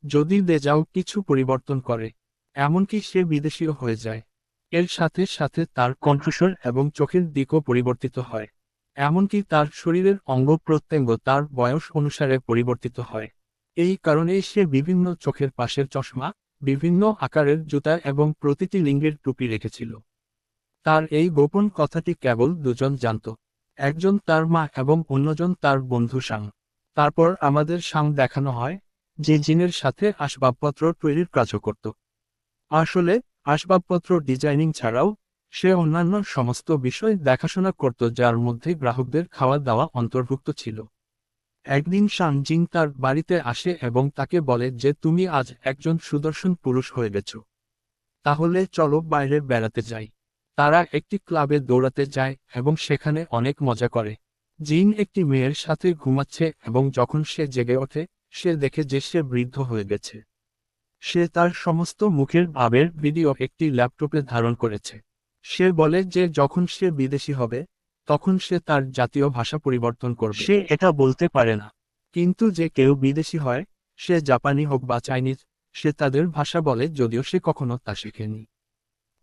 যদি যাও কিছু পরিবর্তন করে, এমনকি সে বিদেশীও হয়ে যায়। এর সাথে সাথে তার কণ্ঠস্বর এবং চোখের দিকও পরিবর্তিত হয়। এমনকি তার শরীরের অঙ্গ প্রত্যঙ্গ তার বয়স অনুসারে পরিবর্তিত হয়। এই কারণেই সে বিভিন্ন চোখের পাশের চশমা, বিভিন্ন আকারের জুতা এবং প্রতিটি লিঙ্গের টুপি রেখেছিল। তার এই গোপন কথাটি কেবল দুজন জানত, একজন তার মা এবং অন্যজন তার বন্ধু সাং। তারপর আমাদের সাং দেখানো হয়, যে জিনের সাথে আসবাবপত্র তৈরির কাজও করত। আসলে আসবাবপত্র ডিজাইনিং ছাড়াও সে অন্যান্য সমস্ত বিষয় দেখাশোনা করত, যার মধ্যে গ্রাহকদের খাওয়া দাওয়া অন্তর্ভুক্ত ছিল। একদিন সাং জিন তার বাড়িতে আসে এবং তাকে বলে যে তুমি আজ একজন সুদর্শন পুরুষ হয়ে গেছ, তাহলে চলো বাইরে বেড়াতে যাই। তারা একটি ক্লাবে দৌড়াতে যায় এবং সেখানে অনেক মজা করে। জিন একটি মেয়ের সাথে ঘুমাচ্ছে এবং যখন সে জেগে ওঠে, সে দেখে যে সে বৃদ্ধ হয়ে গেছে। সে তার সমস্ত মুখের ভাবের ভিডিও একটি ল্যাপটপে ধারণ করেছে। সে বলে যে যখন সে বিদেশি হবে, তখন সে তার জাতীয় ভাষা পরিবর্তন করবে। সে এটা বলতে পারে না, কিন্তু যে কেউ বিদেশি হয়, সে জাপানি হোক বা চাইনিজ, সে তাদের ভাষা বলে যদিও সে কখনো তা শেখেনি।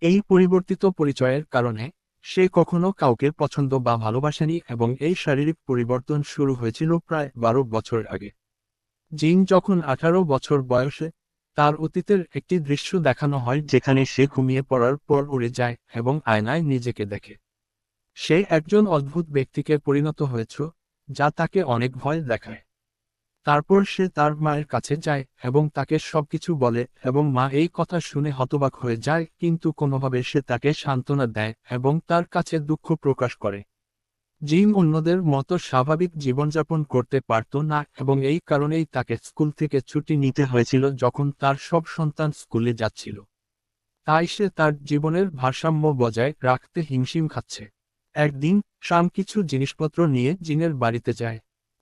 এই পরিবর্তিত পরিচয়ের কারণে সে কখনো কাউকে পছন্দ বা ভালোবাসেনি এবং এই শারীরিক পরিবর্তন শুরু হয়েছিল প্রায় 12 বছর আগে। জিন যখন 18 বছর বয়সে, তার অতীতের একটি দৃশ্য দেখানো হয় যেখানে সে ঘুমিয়ে পড়ার পর উড়ে যায় এবং আয়নায় নিজেকে দেখে। সে একজন অদ্ভুত ব্যক্তিকে পরিণত হয়েছে, যা তাকে অনেক ভয় দেখায়। তারপর সে তার মায়ের কাছে যায় এবং তাকে সবকিছু বলে এবং মা এই কথা শুনে হতবাক হয়ে যায়, কিন্তু কোনোভাবে সে তাকে সান্ত্বনা দেয় এবং তার কাছে দুঃখ প্রকাশ করে। জিন অন্যদের মতো স্বাভাবিক জীবনযাপন করতে পারত না এবং এই কারণেই তাকে স্কুল থেকে ছুটি নিতে হয়েছিল যখন তার সব সন্তান স্কুলে যাচ্ছিল। তাই সে তার জীবনের ভারসাম্য বজায় রাখতে হিমশিম খাচ্ছে। একদিন শাম কিছু জিনিসপত্র নিয়ে জিনের বাড়িতে যায়।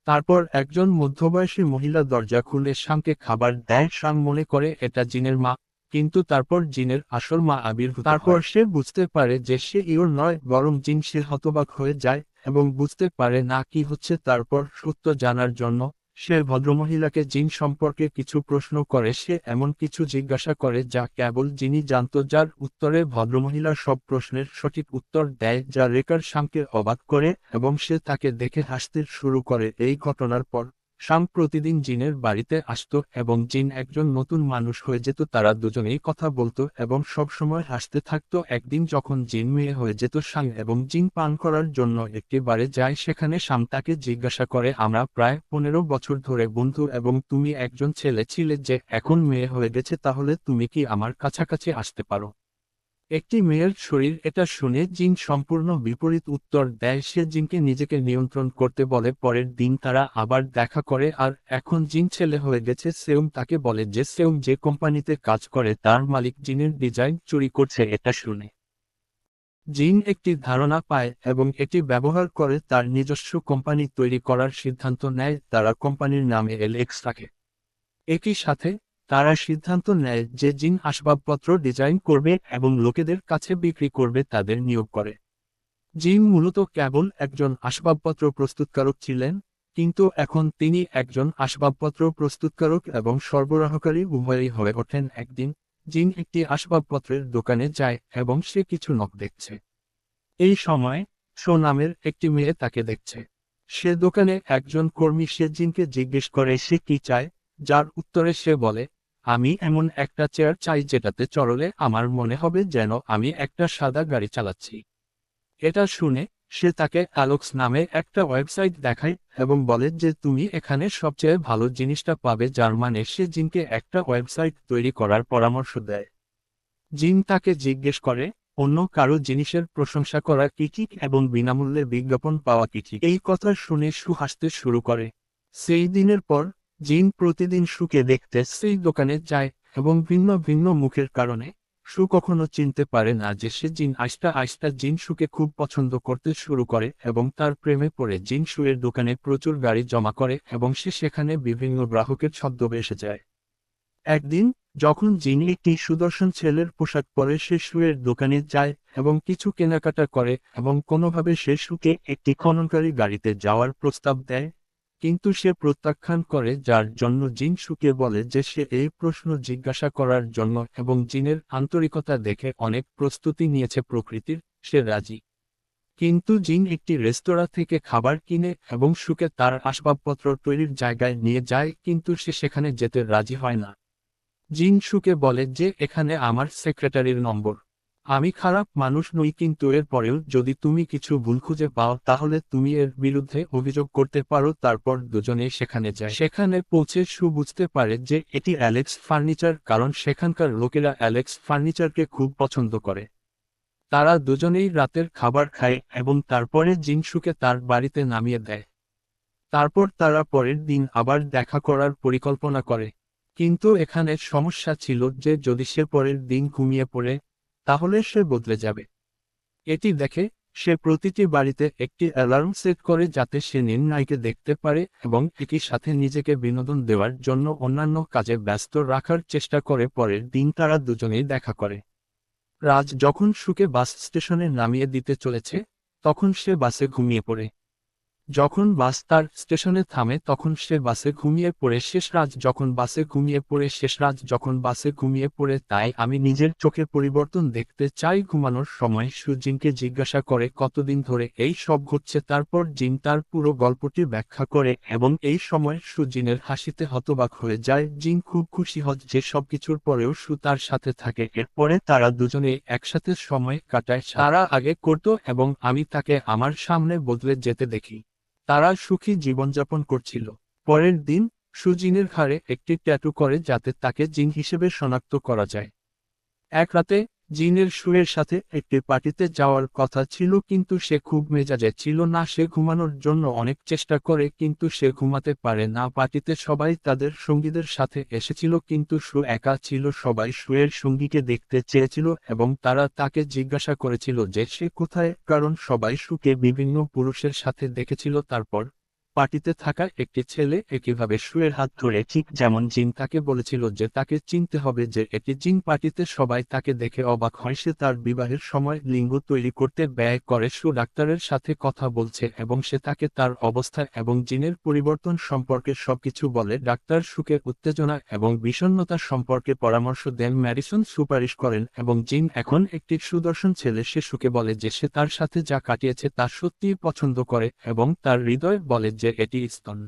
তারপর একজন মধ্যবয়সী মহিলা দরজা খুলে শামকে খাবার দেয়। শাম মনে করে এটা জিনের মা, কিন্তু তারপর জিনের আসল মা আবির্ভূত হয়। তারপর সে বুঝতে পারে যে সে ইওর নয় বরং জিন। সে হতবাক হয়ে যায় এবং বুঝতে পারে না কি হচ্ছে। তারপর সত্য জানার জন্য সে ভদ্রমহিলাকে জিন সম্পর্কে কিছু প্রশ্ন করে। সে এমন কিছু জিজ্ঞাসা করে যা কেবল জিনই জানত, যার উত্তরে ভদ্রমহিলা সব প্রশ্নের সঠিক উত্তর দেয়, যা রেকার শামকে অবাক করে এবং সে তাকে দেখে হাসতে শুরু করে। এই ঘটনার পর শাম প্রতিদিন জিনের বাড়িতে আসতো এবং জিন একজন নতুন মানুষ হয়ে যেত। তারা দুজনেই কথা বলতো এবং সব সময় হাসতে থাকতো। একদিন যখন জিন মেয়ে হয়ে যেত, শাম এবং জিন পান করার জন্য একটি বারে যায়। সেখানে শাম তাকে জিজ্ঞাসা করে, আমরা প্রায় 15 বছর ধরে বন্ধু এবং তুমি একজন ছেলে ছিলে যে এখন মেয়ে হয়ে গেছে, তাহলে তুমি কি আমার কাছাকাছি আসতে পারো? একটি মেয়ের শরীর। এটা শুনে জিন সম্পূর্ণ বিপরীত উত্তর দেয়। সে জিনকে নিজেকে নিয়ন্ত্রণ করতে বলে। পরের দিন তারা আবার দেখা করে আর এখন জিন ছেলে হয়ে গেছে। সেউম তাকে বলে যে সেউম যে কোম্পানিতে কাজ করে তার মালিক জিনের ডিজাইন চুরি করছে। এটা শুনে জিন একটি ধারণা পায় এবং এটি ব্যবহার করে তার নিজস্ব কোম্পানি তৈরি করার সিদ্ধান্ত নেয়। তারা কোম্পানির নামে এলএক্স রাখে। একই সাথে তারা সিদ্ধান্ত নেয় যে জিন আসবাবপত্র ডিজাইন করবে এবং লোকেদের কাছে বিক্রি করবে। তাদের নিয়োগ করে। জিন মূলত কেবল একজন আসবাবপত্র প্রস্তুতকারক ছিলেন, কিন্তু এখন তিনি একজন আসবাবপত্র প্রস্তুতকারক এবং সরবরাহকারী উভয়ই হয়ে ওঠেন। একদিন জিন একটি আসবাবপত্রের দোকানে যায় এবং সে কিছু নখ দেখছে। এই সময় শো নামের একটি মেয়ে তাকে দেখছে। সে দোকানে একজন কর্মী। সে জিনকে জিজ্ঞেস করে সে কি চায়, যার উত্তরে সে বলে, আমি এমন একটা চেয়ার চাই যেটাতে চড়লে আমার মনে হবে যেন আমি একটা সাদা গাড়ি চালাচ্ছি। এটা শুনে সে তাকে অ্যালোক্স নামে একটা ওয়েবসাইট দেখায় এবং বলে যে তুমি এখানে সবচেয়ে ভালো জিনিসটা পাবে, যার মানে সে জিনকে একটা ওয়েবসাইট তৈরি করার পরামর্শ দেয়। জিন তাকে জিজ্ঞেস করে অন্য কারো জিনিসের প্রশংসা করা কি ঠিক এবং বিনামূল্যে বিজ্ঞাপন পাওয়া কি ঠিক। এই কথা শুনে সু হাসতে শুরু করে। সেই দিনের পর জিন প্রতিদিন সুকে দেখতে সেই দোকানে যায় এবং ভিন্ন ভিন্ন মুখের কারণে সু কখনো চিনতে পারে না যে সে জিন। আস্তে আস্তে জিন সুকে খুব পছন্দ করতে শুরু করে এবং তার প্রেমে পড়ে। জিন সুয়ের দোকানে প্রচুর গাড়ি জমা করে এবং সে সেখানে বিভিন্ন গ্রাহকের ছদ্মবেশে যায়। একদিন যখন জিনি একটি সুদর্শন ছেলের পোশাক পরে সে সুয়ের দোকানে যায় এবং কিছু কেনাকাটা করে এবং কোনোভাবে সে সুকে একটি খননকারী গাড়িতে যাওয়ার প্রস্তাব দেয়। কিন্তু সে প্রত্যাখ্যান করে, যার জন্য জিন সুকে বলে যে সে এই প্রশ্ন জিজ্ঞাসা করার জন্য এবং জিনের আন্তরিকতা দেখে অনেক প্রস্তুতি নিয়েছে প্রকৃতির, সে রাজি। কিন্তু জিন একটি রেস্তোরাঁ থেকে খাবার কিনে এবং সুকে তার আসবাবপত্র তৈরির জায়গায় নিয়ে যায়, কিন্তু সে সেখানে যেতে রাজি হয় না। জিন সুকে বলে যে এখানে আমার সেক্রেটারির নম্বর। আমি খারাপ মানুষ নই, কিন্তু এর পরেও যদি তুমি কিছু ভুল খুঁজে পাও তাহলে তুমি এর বিরুদ্ধে অভিযোগ করতে পারো। তারপর দুজনেই সেখানে যায়। সেখানে পৌঁছে সু বুঝতে পারে যে এটি অ্যালেক্স ফার্নিচার, কারণ সেখানকার লোকেরা অ্যালেক্স ফার্নিচারকে খুব পছন্দ করে। তারা দুজনেই রাতের খাবার খায় এবং তারপরে জিন সুকে তার বাড়িতে নামিয়ে দেয়। তারপর তারা পরের দিন আবার দেখা করার পরিকল্পনা করে। কিন্তু এখানে সমস্যা ছিল যে যদি সে পরের দিন ঘুমিয়ে পড়ে তাহলে সে বদলে যাবে। এটি দেখে সে প্রতিটি বাড়িতে একটি অ্যালার্ম সেট করে যাতে সে নির্ণয়কে দেখতে পারে এবং একই সাথে নিজেকে বিনোদন দেওয়ার জন্য অন্যান্য কাজে ব্যস্ত রাখার চেষ্টা করে। পরের দিন তারা দুজনেই দেখা করে। রাজ যখন সুকে বাস স্টেশনে নামিয়ে দিতে চলেছে তখন সে বাসে ঘুমিয়ে পড়ে। যখন বাস তার স্টেশনে থামে তখন সে বাসে ঘুমিয়ে পড়ে। শেষরাজ যখন বাসে ঘুমিয়ে পড়ে শেষরাজ যখন বাসে ঘুমিয়ে পড়ে তাই আমি নিজের চোখে পরিবর্তন দেখতে চাই। ঘুমানোর সময় সু জিনকে জিজ্ঞাসা করে কতদিন ধরে এই সব ঘটছে। তারপর জিন তার পুরো গল্পটি ব্যাখ্যা করে এবং এই সময় সু জিনের হাসিতে হতবাক হয়ে যায়। জিন খুব খুশি হয় যে সবকিছুর পরেও সু তার সাথে থাকে। এরপরে তারা দুজনে একসাথে সময় কাটায় তারা আগে করত এবং আমি তাকে আমার সামনে বদলে যেতে দেখি। তারা সুখী জীবনযাপন করছিল। পরের দিন সু জিনের ঘাড়ে একটি ট্যাটু করে যাতে তাকে জিন হিসেবে শনাক্ত করা যায়। এক রাতে জিনের সুয়ের সাথে একটি পার্টিতে যাওয়ার কথা ছিল, কিন্তু সে খুব মেজাজে ছিল না। সে ঘুমানোর জন্য অনেক চেষ্টা করে কিন্তু সে ঘুমাতে পারে না। পার্টিতে সবাই তাদের সঙ্গীদের সাথে এসেছিল কিন্তু সু একা ছিল। সবাই সুয়ের সঙ্গীকে দেখতে চেয়েছিল এবং তারা তাকে জিজ্ঞাসা করেছিল যে সে কোথায়, কারণ সবাই সুকে বিভিন্ন পুরুষের সাথে দেখেছিল। তারপর পার্টিতে থাকা একটি ছেলে একইভাবে সুয়ের হাত ধরে, ঠিক যেমন জিন তাকে বলেছিল যে তাকে চিনতে হবে যে এটি জিন। পার্টিতে সবাই তাকে দেখে অবাক হয়। সে তার বিবাহের সময় লিঙ্গ তৈরি করতে ব্যয় করে। সু ডাক্তারের সাথে কথা বলছে এবং সে তাকে তার অবস্থা এবং জিনের পরিবর্তন সম্পর্কে সবকিছু বলে। ডাক্তার সুকে উত্তেজনা এবং বিষণ্ণতা সম্পর্কে পরামর্শ দেন। ম্যাডিসন সুপারিশ করেন এবং জিন এখন একটি সুদর্শন ছেলে। সে সুকে বলে যে সে তার সাথে যা কাটিয়েছে তা সত্যিই পছন্দ করে এবং তার হৃদয় বলে যে এটি স্তন।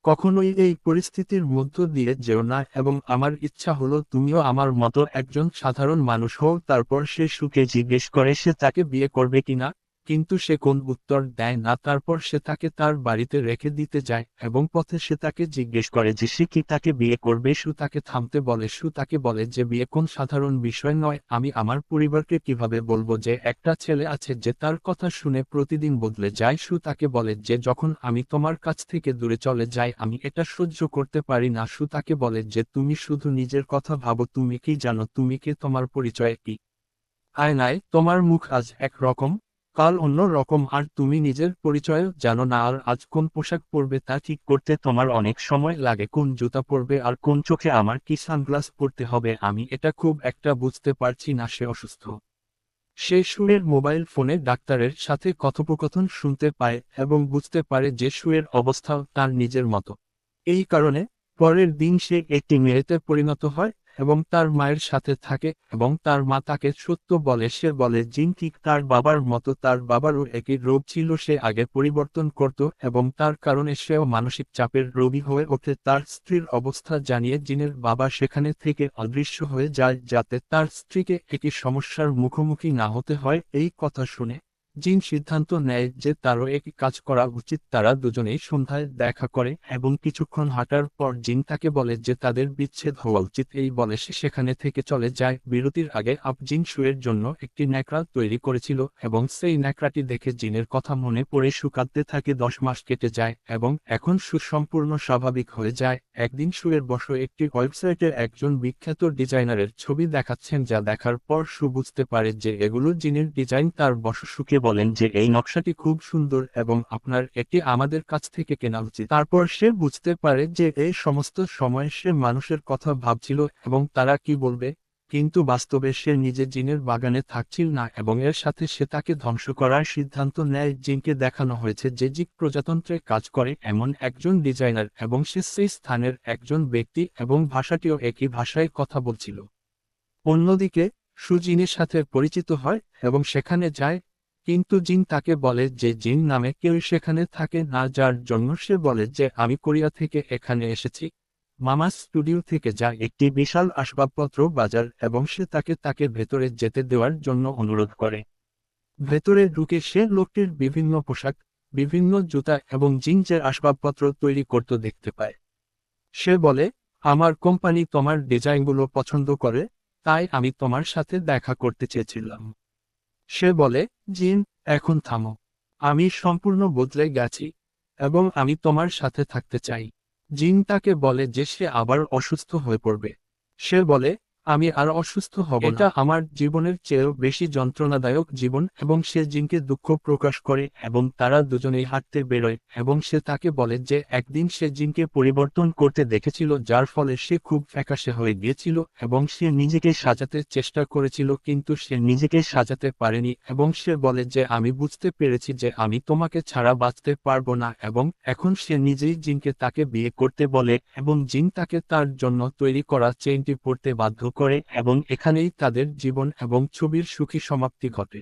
কখনোই এই পরিস্থিতির মধ্য দিয়ে যেও না এবং আমার ইচ্ছা হলো তুমিও আমার মতো একজন সাধারণ মানুষ হও। তারপর সে সুকে জিজ্ঞেস করে সে তাকে বিয়ে করবে কিনা, কিন্তু সে কোন উত্তর দেয় না। তারপর সে তাকে তার বাড়িতে রেখে দিতে যায় এবং পথে সে তাকে জিজ্ঞেস করে যে সে কি তাকে বিয়ে করবে। সু তাকে থামতে বলে। সু তাকে বলে যে বিয়ে কোন সাধারণ বিষয় নয়। আমি আমার পরিবারকে কিভাবে বলবো যে একটা ছেলে আছে যে তার কথা শুনে প্রতিদিন বদলে যায়। সু তাকে বলে যে যখন আমি তোমার কাছ থেকে দূরে চলে যাই আমি এটা সহ্য করতে পারি না। সু তাকে বলে যে তুমি শুধু নিজের কথা ভাবো। তুমি কি জানো তুমি কে, তোমার পরিচয় কি? আয়নায় তোমার মুখ আজ এক রকম, কাল অন্য রকম, আর তুমি নিজের পরিচয় জানো না। আর আজ কোন পোশাক পরবে তা ঠিক করতে তোমার অনেক সময় লাগে। কোন জুতা পরবে আর কোন চোখে আমার কি সানগ্লাস পরতে হবে আমি এটা খুব একটা বুঝতে পারছি না। সে অসুস্থ। সে সুয়ের মোবাইল ফোনে ডাক্তারের সাথে কথোপকথন শুনতে পায় এবং বুঝতে পারে যে সুয়ের অবস্থাও তার নিজের মতো। এই কারণে পরের দিন সে একটি মেয়েতে পরিণত হয় এবং তার মায়ের সাথে থাকে এবং তার মা তাকে সত্য বলে। সে বলে জিন ঠিক তার বাবার মতো, তার বাবারও একই রোগ ছিল। সে আগে পরিবর্তন করত এবং তার কারণে সেও মানসিক চাপের রোগী হয়ে ওঠে। তার স্ত্রীর অবস্থা জানিয়ে জিনের বাবা সেখানে থেকে অদৃশ্য হয়ে যায় যাতে তার স্ত্রীকে একই সমস্যার মুখোমুখি না হতে হয়। এই কথা শুনে জিন সিদ্ধান্ত নেয় যে তারও একই কাজ করা উচিত। তারা দুজনেই সন্ধ্যায় দেখা করে এবং কিছুক্ষণ হাঁটার পর জিন তাকে বলে যে তাদের বিচ্ছেদ হওয়া উচিত। এই বলে সে সেখানে থেকে চলে যায়। বিরতির আগে জিন সুয়ের জন্য একটি ন্যাকড়া তৈরি করেছিল এবং সেই ন্যাকড়াটি দেখে জিনের কথা মনে পড়ে সু কাঁদতে থাকে। 10 মাস কেটে যায় এবং এখন সু সম্পূর্ণ স্বাভাবিক হয়ে যায়। একদিন সুয়ের বসে একটি ওয়েবসাইটে একজন বিখ্যাত ডিজাইনারের ছবি দেখাচ্ছেন, যা দেখার পর সু বুঝতে পারে যে এগুলো জিনের ডিজাইন। তার বস সুকে বলেন যে এই নকশাটি খুব সুন্দর এবং আপনার এটি আমাদের কাছ থেকে কেনা উচিত। তারপর সে বুঝতে পারে যে এই সমস্ত সময় সে মানুষের কথা ভাবছিল এবং তারা কি বলবে, কিন্তু বাস্তবে সে নিজে জিনের বাগানে থাকছিল না এবং এর সাথে সে তাকে ধ্বংস করার সিদ্ধান্ত নেয়। জিনকে দেখানো হয়েছে যে জিন প্রজাতন্ত্রে কাজ করে এমন একজন ডিজাইনার এবং সে সেই স্থানের একজন ব্যক্তি এবং ভাষাটিও একই ভাষায় কথা বলছিল। অন্যদিকে সু জিনের সাথে পরিচিত হয় এবং সেখানে যায়, কিন্তু জিন তাকে বলে যে জিন নামে কেউ সেখানে থাকে না, যার জন্য সে বলে যে আমি কোরিয়া থেকে এখানে এসেছি, মামাস স্টুডিও থেকে, যা একটি বিশাল আসবাবপত্র বাজার, এবং সে তাকে ভেতরে যেতে দেওয়ার জন্য অনুরোধ করে। ভেতরে ঢুকে সে লোকটির বিভিন্ন পোশাক, বিভিন্ন জুতা এবং জিন্সের আসবাবপত্র তৈরি করতে দেখতে পায়। সে বলে, আমার কোম্পানি তোমার ডিজাইনগুলো পছন্দ করে, তাই আমি তোমার সাথে দেখা করতে চেয়েছিলাম। সে বলে, জিন, এখন থামো। আমি সম্পূর্ণ বদলে গেছি এবং আমি তোমার সাথে থাকতে চাই। জিন তাকে বলে যে সে আবার অসুস্থ হয়ে পড়বে। সে বলে, আমি আর অসুস্থ হব না, এটা আমার জীবনের চেয়েও বেশি যন্ত্রণাদায়ক জীবন, এবং সে জিনকে দুঃখ প্রকাশ করে এবং তারা দুজনেই হাঁটতে বেরোয় এবং সে তাকে বলে যে একদিন সে জিনকে পরিবর্তন করতে দেখেছিল, যার ফলে সে খুব ফ্যাকাশে হয়ে গিয়েছিল এবং সে নিজেকে সাজাতে চেষ্টা করেছিল কিন্তু সে নিজেকে সাজাতে পারেনি, এবং সে বলে যে আমি বুঝতে পেরেছি যে আমি তোমাকে ছাড়া বাঁচতে পারবো না, এবং এখন সে নিজেই জিনকে তাকে বিয়ে করতে বলে এবং জিন তাকে তার জন্য তৈরি করা চেইনটি পড়তে বাধ্য করে এবং এখানেই তাদের জীবন এবং ছবির সুখী সমাপ্তি ঘটে।